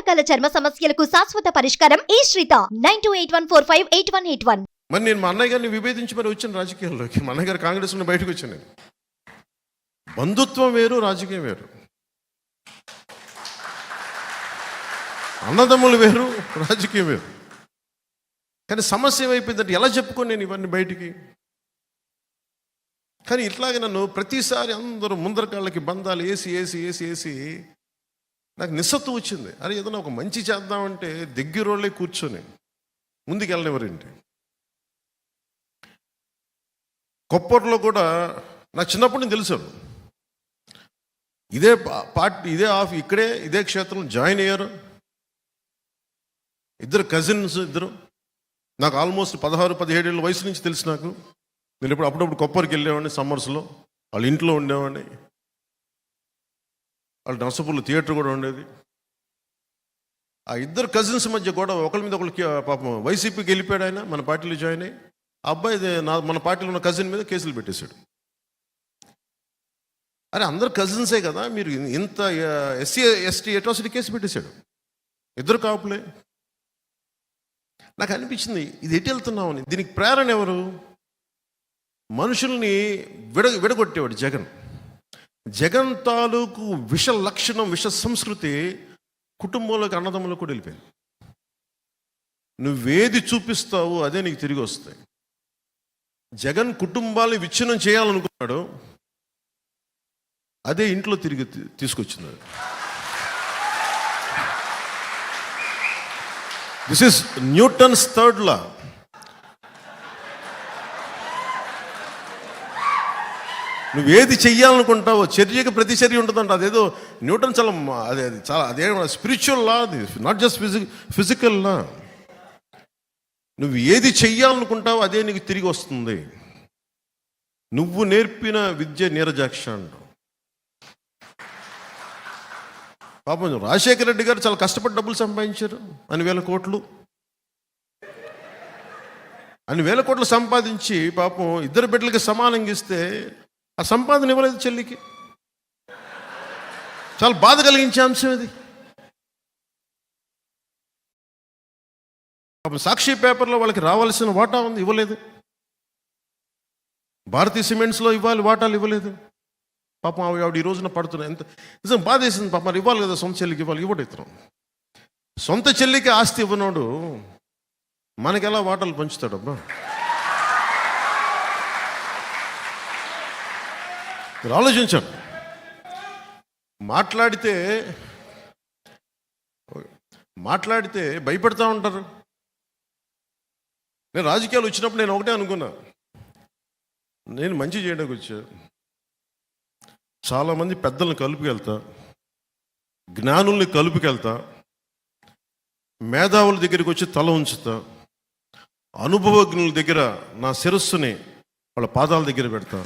రకాల చర్మ సమస్యలకు శాశ్వత పరిష్కారం ఈ శ్రీత 9281458181. మరి నేను మా అన్నయ్య గారిని విభేదించి మరి వచ్చాను రాజకీయాల్లోకి. మా అన్నయ్య గారు కాంగ్రెస్ నుండి బయటకు వచ్చాను నేను. బంధుత్వం వేరు, రాజకీయం వేరు. అన్నదమ్ములు వేరు, రాజకీయం వేరు. కానీ సమస్య ఏమైపోయిందంటే ఎలా చెప్పుకొని నేను ఇవన్నీ బయటికి. కానీ ఇట్లాగే నన్ను ప్రతిసారి అందరూ ముందరకాళ్ళకి బంధాలు వేసి వేసి వేసి వేసి నాకు నిస్సత్తు వచ్చింది. అరే ఏదైనా ఒక మంచి చేద్దామంటే దగ్గరోళ్ళే కూర్చొని ముందుకు వెళ్ళనివ్వరేంటి. కొప్పట్లో కూడా నాకు చిన్నప్పటి నుంచి తెలుసు, ఇదే పార్టీ ఇదే ఇక్కడే ఇదే క్షేత్రంలో జాయిన్ అయ్యారు ఇద్దరు కజిన్స్. ఇద్దరు నాకు ఆల్మోస్ట్ 16-17 ఏళ్ళ వయసు నుంచి తెలుసు నాకు. నేను ఇప్పుడు అప్పుడప్పుడు కొప్పరికి వెళ్ళేవాడిని, సమ్మర్స్లో వాళ్ళ ఇంట్లో ఉండేవాడిని. వాళ్ళ నర్సపూర్లో థియేటర్ కూడా ఉండేది. ఆ ఇద్దరు కజిన్స్ మధ్య కూడా ఒకరి మీద ఒకరికి పాపం వైసీపీకి వెళ్ళిపోయాడు ఆయన, మన పార్టీలో జాయిన్ అయ్యి. ఆ అబ్బాయి మన పార్టీలో ఉన్న కజిన్ మీద కేసులు పెట్టేశాడు. అరే అందరు కజిన్సే కదా, మీరు ఇంత SC/ST అట్రాసిటీ కేసు పెట్టేశాడు. ఇద్దరు కాపులే. నాకు అనిపించింది ఇది ఎటు వెళ్తున్నామని. దీనికి ప్రేరణ ఎవరు? మనుషుల్ని విడగొట్టేవాడు జగన్. జగన్ తాలూకు విష లక్షణం, విష సంస్కృతి కుటుంబంలోకి, అన్నదమ్ములకు కూడా వెళ్ళిపోయింది. నువ్వేది చూపిస్తావో అదే నీకు తిరిగి వస్తాయి. జగన్ కుటుంబాన్ని విచ్ఛిన్నం చేయాలనుకున్నాడు, అదే ఇంట్లో తిరిగి తీసుకొచ్చింది. This is Newton's third law. నువ్వేది చెయ్యాలనుకుంటావో చర్యకి ప్రతిచర్య ఉంటుందంట. అదేదో న్యూటన్ అదే స్పిరిచువల్ లా, అది నాట్ జస్ట్ ఫిజికల్ లా. నువ్వు ఏది చెయ్యాలనుకుంటావో అదే నీకు తిరిగి వస్తుంది. నువ్వు నేర్పిన విద్య నీరజాక్ష అంటావు. పాపం రాజశేఖర రెడ్డి గారు చాలా కష్టపడి డబ్బులు సంపాదించారు. అన్ని వేల కోట్లు సంపాదించి పాపం ఇద్దరు బిడ్డలకి సమానంగా ఇస్తే ఆ సంపాదన ఇవ్వలేదు చెల్లికి. చాలా బాధ కలిగించే అంశం ఇది. పాపం సాక్షి పేపర్లో వాళ్ళకి రావాల్సిన వాటా ఉంది, ఇవ్వలేదు. భారతీయ సిమెంట్స్లో ఇవ్వాలి వాటాలు, ఇవ్వలేదు. పాపం ఆవిడ ఈ రోజున పడుతున్నాయి. ఎంత నిజం బాధ వేసింది. పాపం మరి ఇవ్వాలి కదా, సొంత చెల్లికి ఇవ్వాలి, ఇవ్వడం. సొంత చెల్లికి ఆస్తి ఇవ్వనోడు మనకి ఎలా వాటాలు పంచుతాడబ్బా? మీరు ఆలోచించండి. మాట్లాడితే భయపడతా ఉంటారు. నేను రాజకీయాలు వచ్చినప్పుడు నేను ఒకటే అనుకున్నా, నేను మంచి చేయడానికి వచ్చా. చాలామంది పెద్దలను కలుపుకెళ్తా, జ్ఞానుల్ని కలుపుకెళ్తా, మేధావుల దగ్గరికి వచ్చి తల ఉంచుతా, అనుభవజ్ఞుల దగ్గర నా శిరస్సుని వాళ్ళ పాదాల దగ్గర పెడతా.